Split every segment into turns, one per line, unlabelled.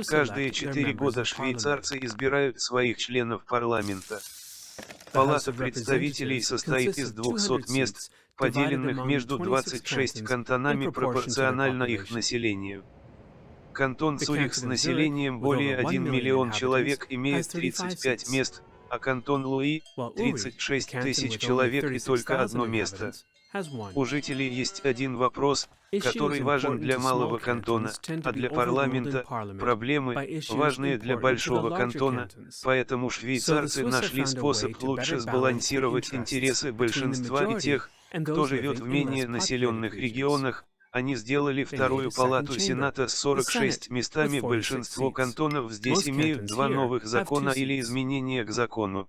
Каждые 4 года швейцарцы избирают своих членов парламента. Палата представителей состоит из 200 мест, поделенных между 26 кантонами пропорционально их населению. Кантон Цюрих с населением более 1 миллион человек имеет 35 мест, а кантон Луи – 36 тысяч человек и только одно место. У жителей есть один вопрос, который важен для малого кантона, а для парламента – проблемы, важные для большого кантона, поэтому швейцарцы нашли способ лучше сбалансировать интересы большинства и тех, кто живет в менее населенных регионах. Они сделали вторую палату Сената с 46 местами. Большинство кантонов здесь имеют 2 новых закона или изменения к закону.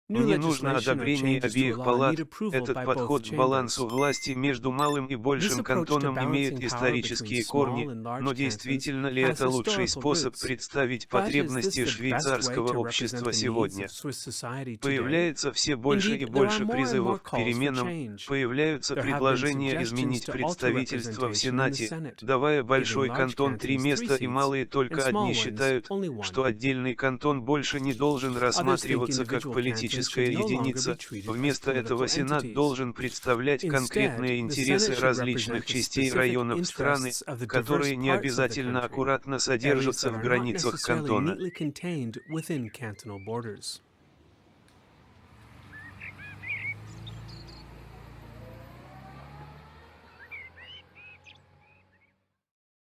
Мне нужно одобрение обеих палат. Этот подход к балансу власти между малым и большим кантоном имеет исторические корни, но действительно ли это лучший способ представить потребности швейцарского общества сегодня? Появляется все больше и больше призывов к переменам, появляются предложения изменить представительство в Сенате, давая большой кантон 3 места и малые только 1. Считают, что отдельный кантон больше не должен рассматриваться как политический единица, вместо этого Сенат должен представлять конкретные интересы различных частей районов страны, которые не обязательно аккуратно содержатся в границах кантона.